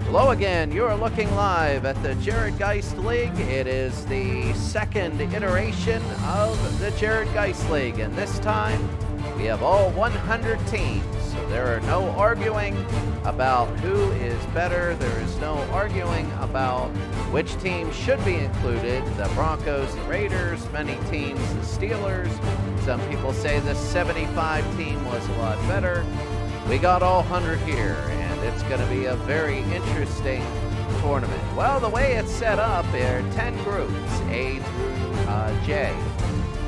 Hello again. You are looking live at the Geist League. It is the second iteration of the Geist League, and this time we have all 100 teams. So there are no arguing about who is better. There is no arguing about which team should be included. The Broncos, the Raiders, many teams, the Steelers. Some people say the 75 team was a lot better. We got all 100 here, and it's going to be a very interesting tournament. Well, the way it's set up, there are 10 groups, A through J.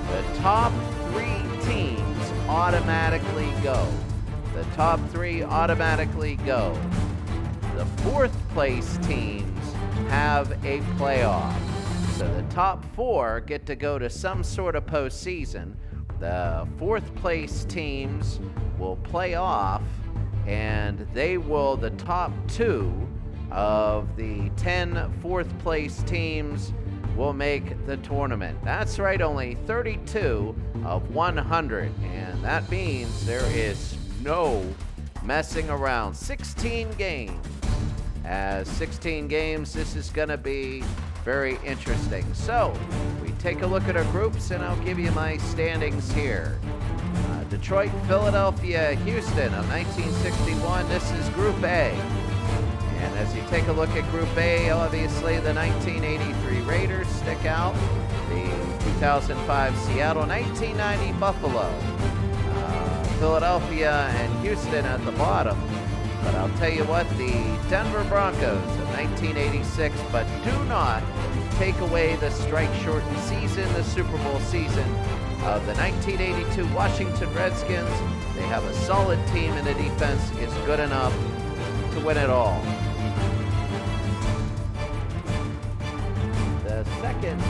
The top 3 teams automatically go. The top 3 automatically go. The 4th place teams have a playoff. So the top 4 get to go to some sort of postseason. The 4th place teams will play off, and the top 2 of the 10 4th place teams will make the tournament. That's right, only 32 of 100, and that means there is no messing around. 16 games. As 16 games, this is going to be very interesting. So, we take a look at our groups, and I'll give you my standings here. Detroit, Philadelphia, Houston of 1961. This is Group A. And as you take a look at Group A, obviously the 1983 Raiders stick out. The 2005 Seattle, 1990 Buffalo. Philadelphia and Houston at the bottom. But I'll tell you what, the Denver Broncos of 1986, but do not take away the strike-shortened season, the Super Bowl season of the 1982 Washington Redskins. They have a solid team, and the defense is good enough to win it all. The second,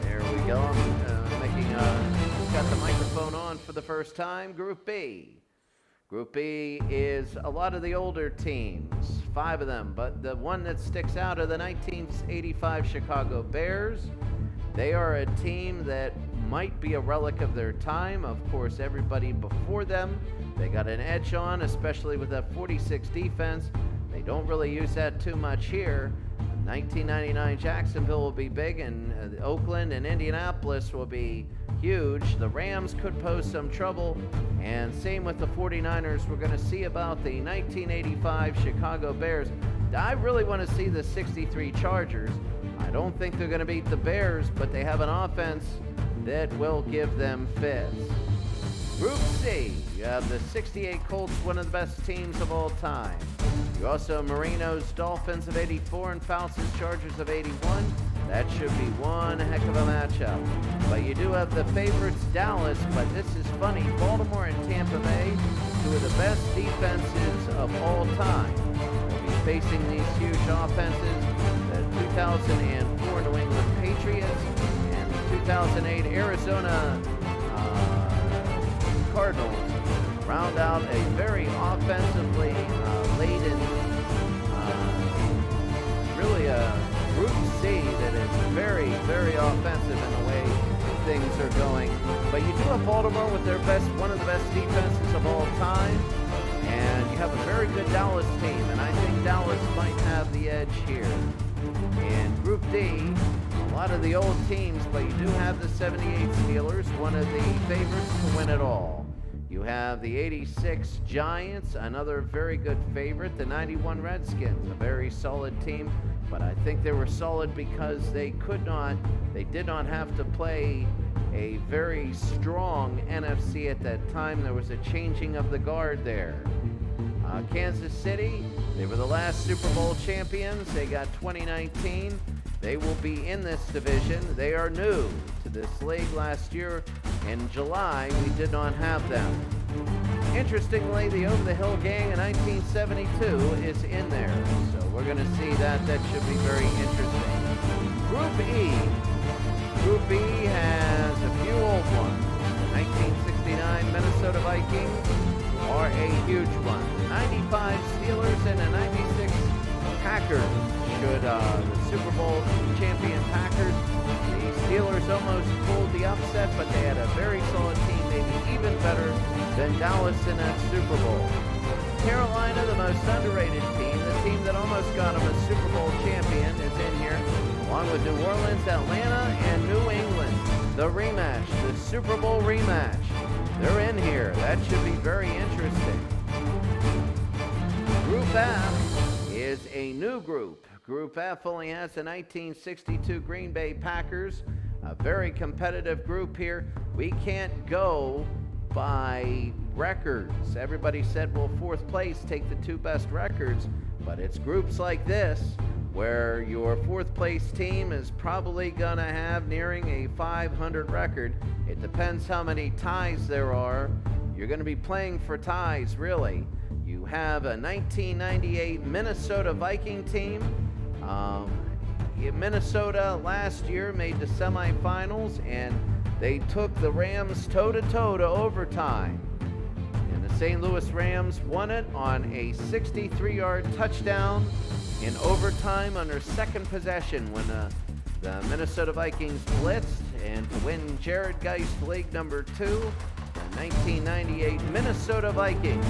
there we go. I'm got the microphone on for the first time. Group B. Group B is a lot of the older teams, 5 of them, but the one that sticks out are the 1985 Chicago Bears. They are a team that might be a relic of their time. Of course, everybody before them, they got an edge on, especially with that 46 defense. They don't really use that too much here. 1999 Jacksonville will be big, and Oakland and Indianapolis will be huge. The Rams could pose some trouble, and same with the 49ers. We're going to see about the 1985 Chicago Bears. I really want to see the 63 Chargers. I don't think they're going to beat the Bears, but they have an offense that will give them fits. Group C, you have the 68 Colts, one of the best teams of all time. You also have Marino's Dolphins of 84 and Fauci's Chargers of 81. That should be one heck of a matchup. But you do have the favorites, Dallas, but this is funny. Baltimore and Tampa Bay, 2 of the best defenses of all time, will be facing these huge offenses. The 2004 New England Patriots and the 2008 Arizona Cardinals round out a very offensively laden, really a Group C that is very, very offensive in the way things are going. But you do have Baltimore with their one of the best defenses of all time, and you have a very good Dallas team, and I think Dallas might have the edge here. In Group D, a lot of the old teams, but you do have the 78 Steelers, one of the favorites to win it all. You have the 86 Giants, another very good favorite. The 91 Redskins, a very solid team, but I think they were solid because they did not have to play a very strong NFC at that time. There was a changing of the guard there. Kansas City, they were the last Super Bowl champions. They got 2019. They will be in this division. They are new to this league. Last year in July, we did not have them. Interestingly, the Over-the-Hill Gang in 1972 is in there. So we're going to see that. That should be very interesting. Group E. Group E has a few old ones. The 1969 Minnesota Vikings are a huge one. The 95 Steelers and the 96 Packers should, the Super Bowl champion Packers. The Steelers almost pulled the upset, but they had a very solid team, maybe even better than Dallas in that Super Bowl. Carolina, the most underrated team, the team that almost got them a Super Bowl champion, is in here, along with New Orleans, Atlanta, and New England. The rematch, the Super Bowl rematch. They're in here. That should be very interesting. Group F is a new group. Group F only has the 1962 Green Bay Packers. A very competitive group here. We can't go by records. Everybody said, well, fourth place, take the two best records. But it's groups like this where your fourth place team is probably going to have nearing a 500 record. It depends how many ties there are. You're going to be playing for ties, really. You have a 1998 Minnesota Viking team. Minnesota last year made the semifinals, and they took the Rams toe-to-toe to overtime. And the St. Louis Rams won it on a 63-yard touchdown in overtime on their second possession when the Minnesota Vikings blitzed, and to win Jared Geist League number 2, the 1998 Minnesota Vikings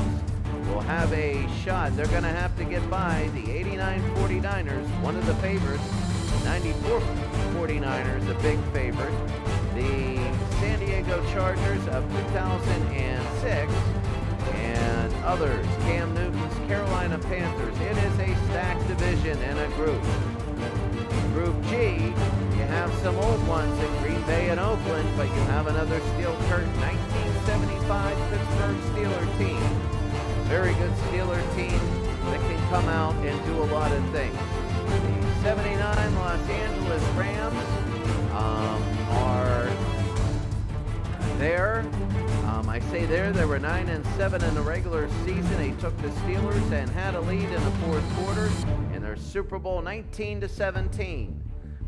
will have a shot. They're going to have to get by the 89 49ers, one of the favorites, 94 49ers, a big favorite, the San Diego Chargers of 2006, and others, Cam Newton's Carolina Panthers. It is a stacked division and a group. Group G, you have some old ones in Green Bay and Oakland, but you have another steel curtain 1975 Pittsburgh Steelers team. Very good Steeler team that can come out and do a lot of things. The 79 Los Angeles Rams are there. I say there, they were 9-7 in the regular season. They took the Steelers and had a lead in the fourth quarter in their Super Bowl 19-17.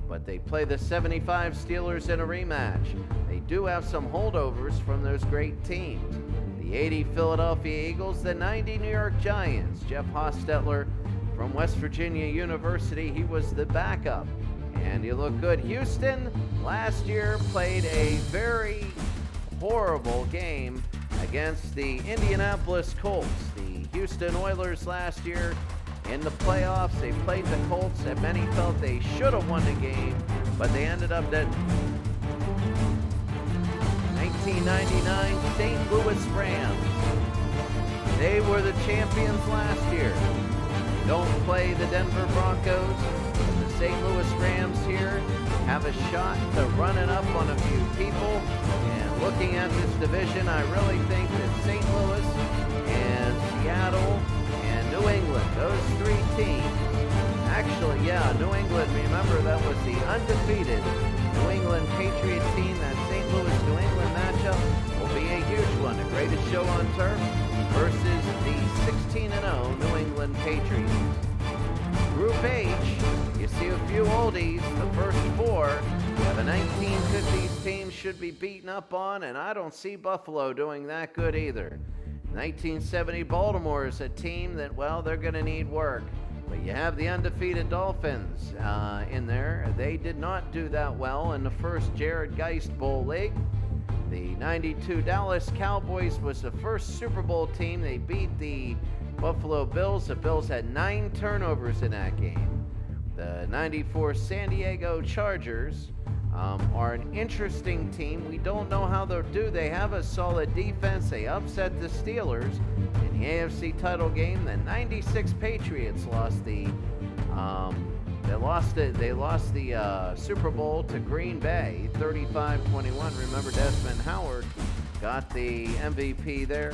But they play the 75 Steelers in a rematch. They do have some holdovers from those great teams. The 80 Philadelphia Eagles, the 90 New York Giants. Jeff Hostetler from West Virginia University, he was the backup. And he looked good. Houston last year played a very horrible game against the Indianapolis Colts. The Houston Oilers last year in the playoffs, they played the Colts, and many felt they should have won the game, but they ended up dead. 1999 St. Louis Rams. They were the champions last year. Don't play the Denver Broncos. The St. Louis Rams here have a shot to run it up on a few people. And looking at this division, I really think that St. Louis and Seattle and New England, those three teams, actually, yeah, New England, remember that was the undefeated New England Patriot team. That St. Louis-New England matchup will be a huge one. The greatest show on turf versus the 16-0 New England Patriots. Group H, you see a few oldies. The first four have a 1950s team should be beaten up on, and I don't see Buffalo doing that good either. 1970 Baltimore is a team that, well, they're going to need work. But you have the undefeated Dolphins in there. They did not do that well in the first Jared Geist Bowl League. The 92 Dallas Cowboys was the first Super Bowl team. They beat the Buffalo Bills. The Bills had 9 turnovers in that game. The 94 San Diego Chargers are an interesting team. We don't know how they'll do. They have a solid defense. They upset the Steelers in the AFC title game. The 96 Patriots lost the Super Bowl to Green Bay, 35-21. Remember, Desmond Howard got the MVP there.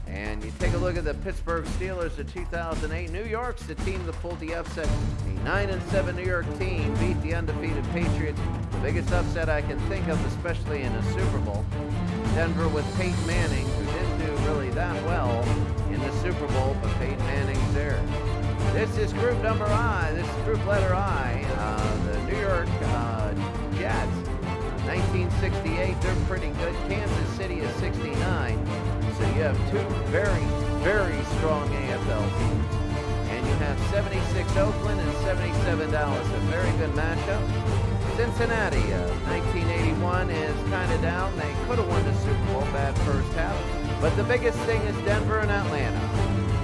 And you take a look at the Pittsburgh Steelers of 2008. New York's the team that pulled the upset. A 9-7 New York team beat the undefeated Patriots. The biggest upset I can think of, especially in a Super Bowl. Denver with Peyton Manning, who didn't do really that well in the Super Bowl, but Peyton Manning's there. This is group number I. This is group letter I. The New York Jets, 1968. They're pretty good. Kansas City is 69. So you have two very, very strong AFL teams. And you have 76 Oakland and 77 Dallas. A very good matchup. Cincinnati, 1981 is kind of down. They could have won the Super Bowl, bad first half. But the biggest thing is Denver and Atlanta.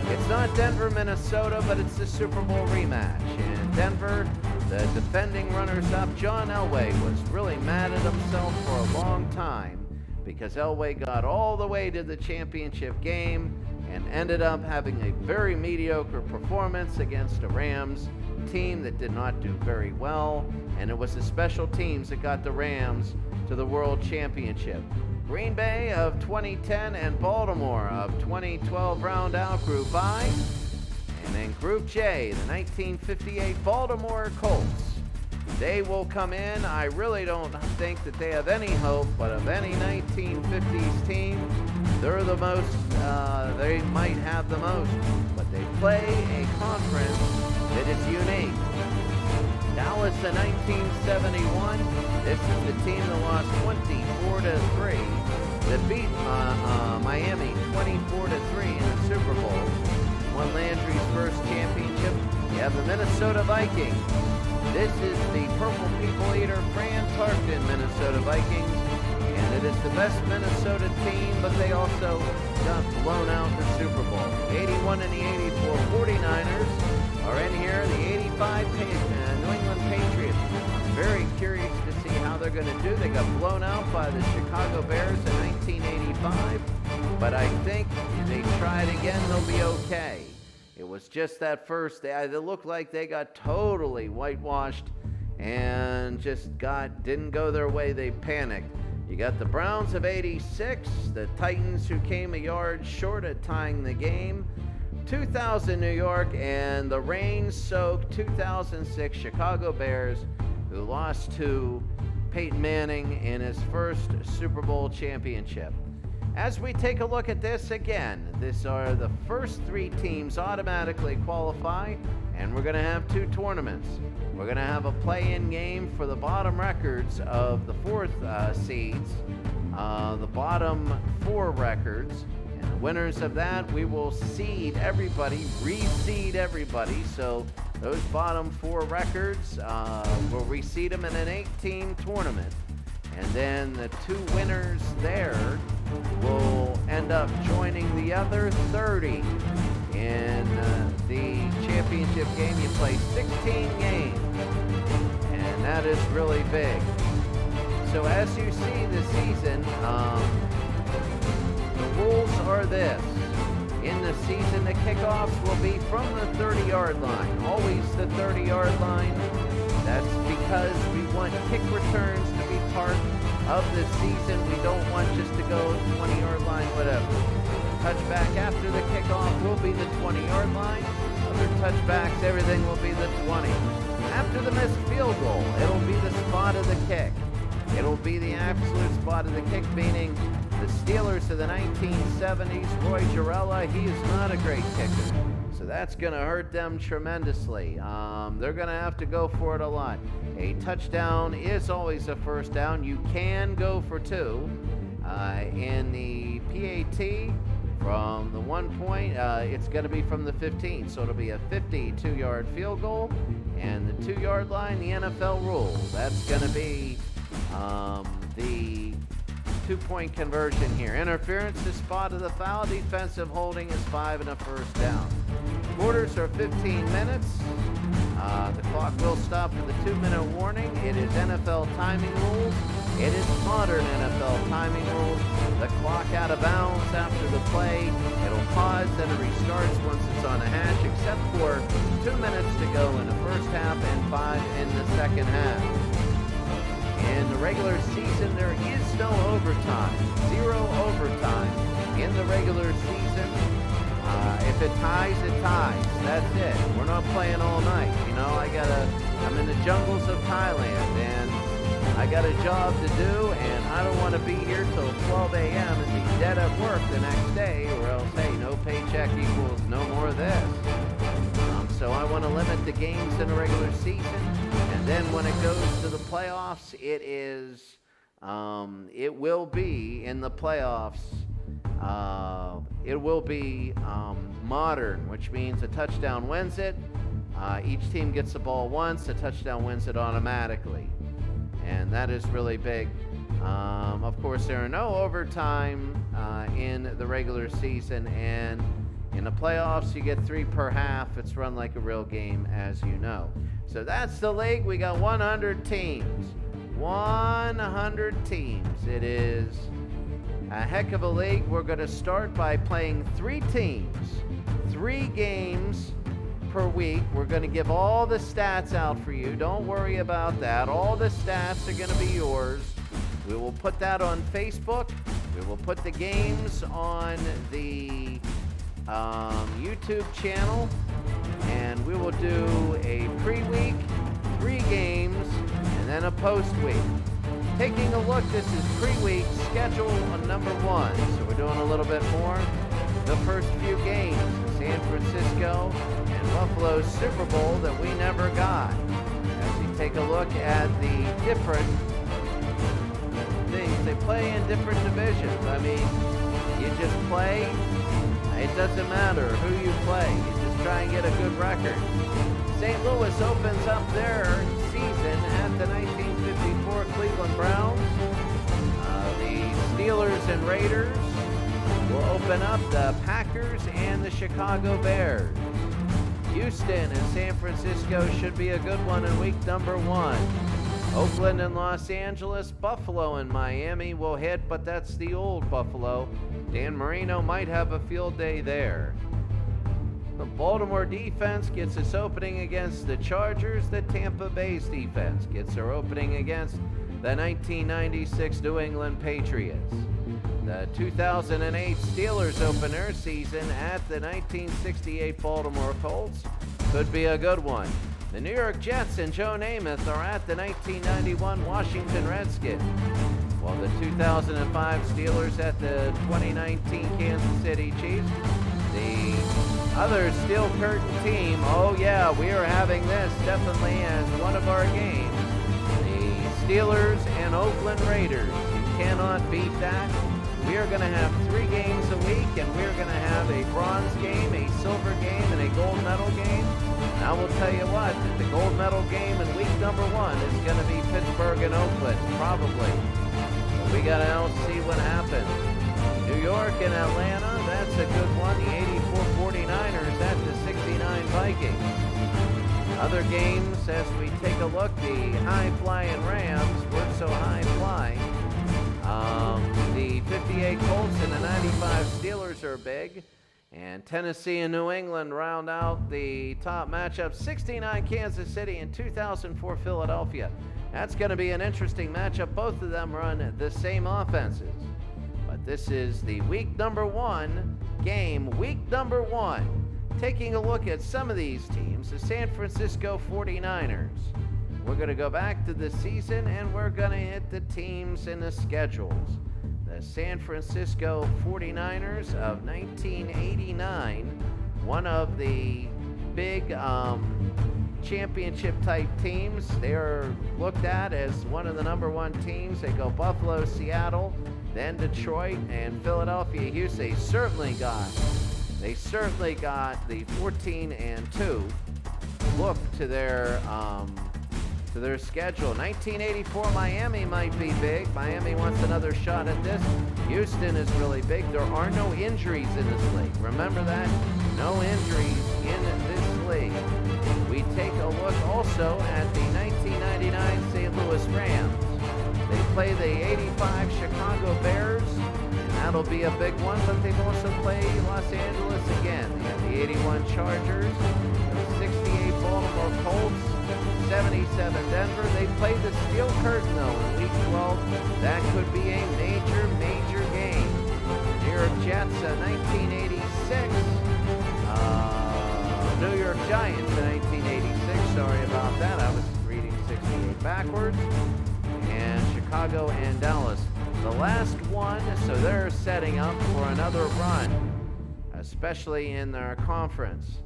It's not Denver, Minnesota, but it's the Super Bowl rematch. And Denver, the defending runners-up, John Elway, was really mad at himself for a long time because Elway got all the way to the championship game and ended up having a very mediocre performance against a Rams team that did not do very well, and it was the special teams that got the Rams to the World Championship. Green Bay of 2010 and Baltimore of 2012 round out Group I. And then Group J, the 1958 Baltimore Colts. They will come in. I really don't think that they have any hope, but of any 1950s team, they're the most, they might have the most, but they play a conference that is unique. Dallas in 1971, this is the team that lost 24-3, that beat Miami 24-3 in the Super Bowl. Won Landry's first championship. You have the Minnesota Vikings. This is the Purple People Eater Fran Tarkenton Minnesota Vikings, and it is the best Minnesota team, but they also got blown out in the Super Bowl. 81 and the 84 49ers are in here. The 85 New England Patriots. I'm very curious to see how they're going to do. They got blown out by the Chicago Bears in 1985, but I think if they try it again, they'll be okay. It was just that first day. It looked like they got totally whitewashed and just didn't go their way. They panicked. You got the Browns of 86, the Titans who came a yard short at tying the game, 2000 New York, and the rain-soaked 2006 Chicago Bears who lost to Peyton Manning in his first Super Bowl championship. As we take a look at this again, these are the first three teams automatically qualify, and we're going to have two tournaments. We're going to have a play-in game for the bottom records of the fourth seeds, the bottom four records, and the winners of that, we will seed everybody, reseed everybody, so those bottom four records, we'll reseed them in an 8-team tournament. And then the two winners there will end up joining the other 30 in the championship game. You play 16 games, and that is really big. So as you see the season, the rules are this. In the season, the kickoffs will be from the 30-yard line, always the 30-yard line. That's because we want kick returns to be part of the season. We don't want just to go 20-yard line, whatever. Touchback after the kickoff will be the 20-yard line. Other touchbacks, everything will be the 20. After the missed field goal, it'll be the spot of the kick. It'll be the absolute spot of the kick, meaning the Steelers of the 1970s, Roy Gerela, he is not a great kicker. So that's going to hurt them tremendously. They're going to have to go for it a lot. A touchdown is always a first down. You can go for two. In the PAT, from the 1 point, it's going to be from the 15. So it'll be a 52-yard field goal. And the 2-yard line, the NFL rules. That's going to be the 2-point conversion here. Interference is spot of the foul. Defensive holding is 5 and a first down. Quarters are 15 minutes. The clock will stop for the 2-minute warning. It is NFL timing rules. It is modern NFL timing rules. The clock out of bounds after the play. It'll pause, then it restarts once it's on a hash, except for 2 minutes to go in the first half and 5 in the second half. In the regular season, there is no overtime. 0 overtime in the regular season. If it ties, it ties. That's it. We're not playing all night. You know, I'm in the jungles of Thailand, and I got a job to do, and I don't want to be here till 12 a.m. and be dead at work the next day, or else, hey, no paycheck equals no more of this. So I want to limit the games in the regular season, and then when it goes to the playoffs, it will be in the playoffs. It will be modern, which means a touchdown wins it. Each team gets the ball once. A touchdown wins it automatically. And that is really big. Of course, there are no overtime in the regular season. And In the playoffs, you get 3 per half. It's run like a real game, as you know. So that's the league. We got 100 teams. 100 teams. It is a heck of a league. We're going to start by playing 3 teams, 3 games per week. We're going to give all the stats out for you. Don't worry about that. All the stats are going to be yours. We will put that on Facebook. We will put the games on the YouTube channel, and we will do a pre-week, 3 games, and then a post-week. Taking a look, this is pre-week schedule on number 1, so we're doing a little bit more. The first few games, San Francisco and Buffalo's Super Bowl that we never got. As you take a look at the different things, they play in different divisions. I mean, you just play. It doesn't matter who you play. You just try and get a good record. St. Louis opens up their season at the 1954 Cleveland Browns. The Steelers and Raiders will open up the Packers and the Chicago Bears. Houston and San Francisco should be a good one in week number 1. Oakland and Los Angeles, Buffalo and Miami will hit, but that's the old Buffalo. Dan Marino might have a field day there. The Baltimore defense gets its opening against the Chargers. The Tampa Bay's defense gets their opening against the 1996 New England Patriots. The 2008 Steelers open their season at the 1968 Baltimore Colts. Could be a good one. The New York Jets and Joe Namath are at the 1991 Washington Redskins, while the 2005 Steelers at the 2019 Kansas City Chiefs. The other steel curtain team, oh yeah, we are having this definitely as one of our games. The Steelers and Oakland Raiders. You cannot beat that. We are going to have 3 games a week, and we're going to have a bronze game, a silver game, and a gold medal game. And I will tell you what, that the gold medal game in week number 1 is going to be Pittsburgh and Oakland, probably. But we got to now see what happens. New York and Atlanta, that's a good one. The 84 49ers at the 69 Vikings. Other games, as we take a look, the high-flying Rams weren't so high-flying. The 58 Colts and the 95 Steelers are big. And Tennessee and New England round out the top matchup. 69 Kansas City and 2004 Philadelphia. That's going to be an interesting matchup. Both of them run the same offenses. But this is the week number 1 game. Week number 1. Taking a look at some of these teams. The San Francisco 49ers. We're going to go back to the season and we're going to hit the teams and the schedules. The San Francisco 49ers of 1989, one of the big championship-type teams. They are looked at as one of the number 1 teams. They go Buffalo, Seattle, then Detroit, and Philadelphia, Houston. They certainly got the 14-2 look to their schedule. 1984 Miami might be big. Miami wants another shot at this. Houston is really big. There are no injuries in this league. Remember that? No injuries in this league. We take a look also at the 1999 St. Louis Rams. They play the 85 Chicago Bears, and that'll be a big one, but they've also played Los Angeles again. They have the 81 Chargers, the 68 Baltimore Colts, 77 Denver. They played the Steel Curtain, though, in Week 12. That could be a major, major game. New York Jets, 1986. New York Giants, 1986. Sorry about that. I was reading 68 backwards. And Chicago and Dallas. The last one, so they're setting up for another run, especially in their conference.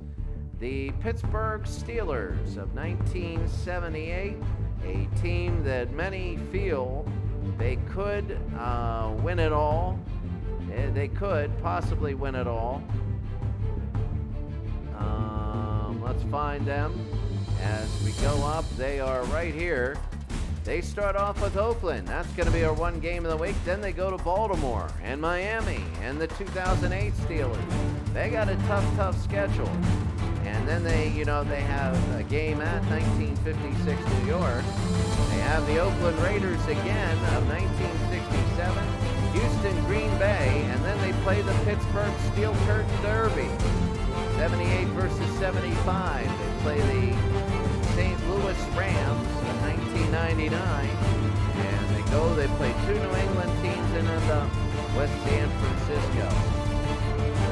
The Pittsburgh Steelers of 1978, a team that many feel they could win it all. They could possibly win it all. Let's find them as we go up. They are right here. They start off with Oakland. That's going to be our one game of the week. Then they go to Baltimore and Miami and the 2008 Steelers. They got a tough schedule. And then they have a game at 1956 New York. They have the Oakland Raiders again of 1967, Houston, Green Bay, and then they play the Pittsburgh Steel Curtain Derby, 78 versus 75. They play the St. Louis Rams in 1999, and they play two New England teams and end up with San Francisco.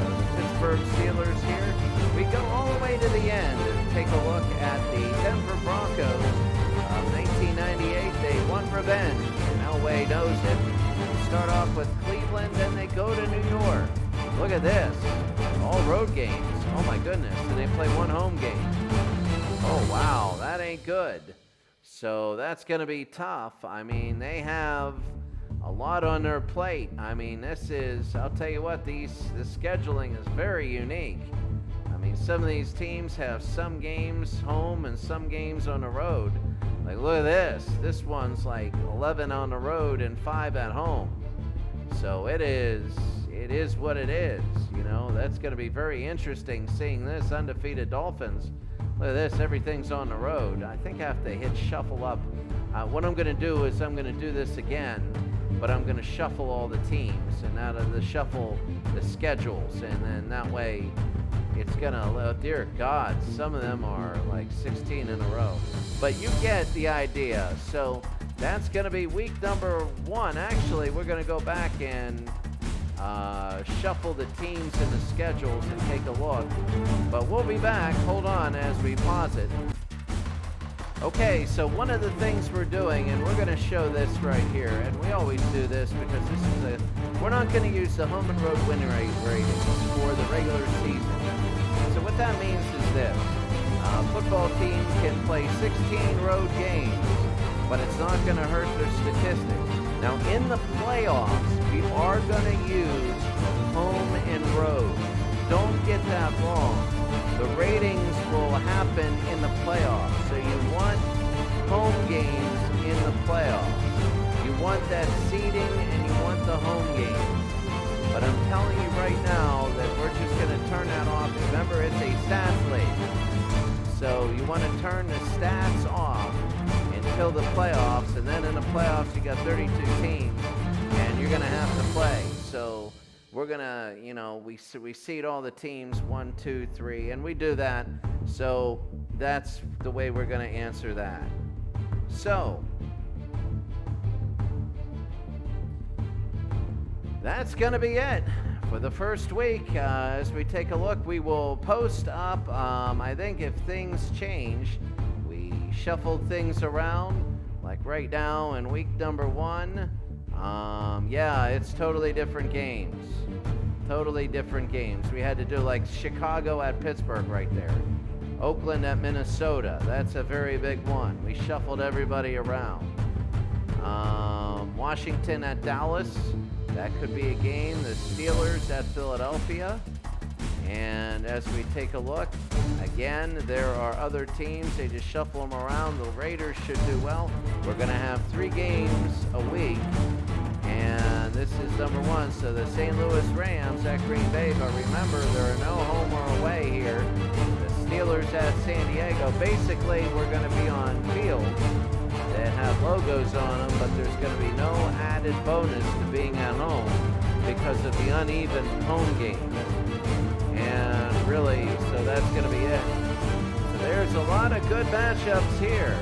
The Pittsburgh Steelers here. We go all the way to the end and take a look at the Denver Broncos of 1998. They won revenge, and Elway knows it. They start off with Cleveland, then they go to New York. Look at this. All road games. Oh my goodness. And they play one home game. Oh wow, that ain't good. So that's going to be tough. I mean, they have a lot on their plate. I mean, I'll tell you what, the scheduling is very unique. I mean, some of these teams have some games home and some games on the road. Like, look at this. This one's like 11 on the road and 5 at home. So it is what it is. That's going to be very interesting seeing this undefeated Dolphins. Look at this. Everything's on the road. I think I have to hit shuffle up. What I'm going to do is I'm going to do this again, but I'm going to shuffle all the teams and out of the shuffle the schedules, and then that way it's going to, oh dear God, some of them are like 16 in a row. But you get the idea. So that's going to be week number 1. Actually, we're going to go back and shuffle the teams and the schedules and take a look. But we'll be back. Hold on as we pause it. Okay, so one of the things we're doing, and we're going to show this right here, and we always do this because we're not going to use the home and road win rate ratings for the regular season. So what that means is this. Football team can play 16 road games, but it's not going to hurt their statistics. Now, in the playoffs, we are going to use home and road. Don't get that wrong. The ratings will happen in the playoffs. So you want home games in the playoffs. You want that seeding and you want the home games. But I'm telling you right now that we're just going to turn that off. Remember, it's a stats league. So you want to turn the stats off until the playoffs, and then in the playoffs you got 32 teams, and you're going to have to play. So we're going to, we seed all the teams 1, 2, 3, and we do that. So that's the way we're going to answer that. So that's going to be it for the first week. As we take a look, we will post up, I think if things change, we shuffled things around, like right now in week number 1. Yeah, it's totally different games. Totally different games. We had to do like Chicago at Pittsburgh right there. Oakland at Minnesota. That's a very big one. We shuffled everybody around. Washington at Dallas. That could be a game. The Steelers at Philadelphia. And as we take a look, again, there are other teams. They just shuffle them around. The Raiders should do well. We're going to have 3 games a week. And this is number 1. So the St. Louis Rams at Green Bay. But remember, there are no home or away here. The Steelers at San Diego. Basically, we're going to be on fields that have logos on them, but there's going to be no added bonus to being at home because of the uneven home games. And really, so that's going to be it. So there's a lot of good matchups here.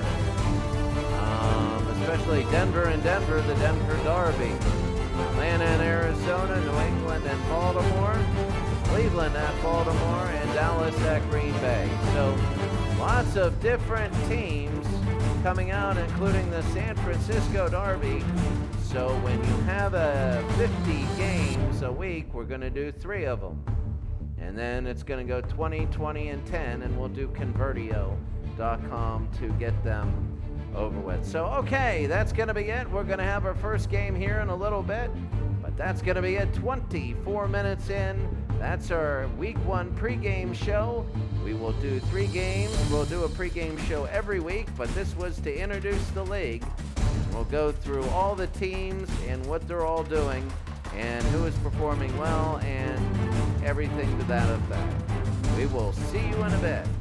Especially Denver and Denver, the Denver Derby. Atlanta and Arizona, New England and Baltimore. Cleveland at Baltimore, and Dallas at Green Bay. So lots of different teams coming out, including the San Francisco Derby. So when you have 50 games a week, we're going to do 3 of them. And then it's going to go 20, 20, and 10, and we'll do Convertio.com to get them over with. So, okay, that's going to be it. We're going to have our first game here in a little bit, but that's going to be it. 24 minutes in. That's our week 1 pregame show. We will do 3 games. We'll do a pregame show every week, but this was to introduce the league we'll go through all the teams and what they're all doing and who is performing well and everything to that effect. We will see you in a bit.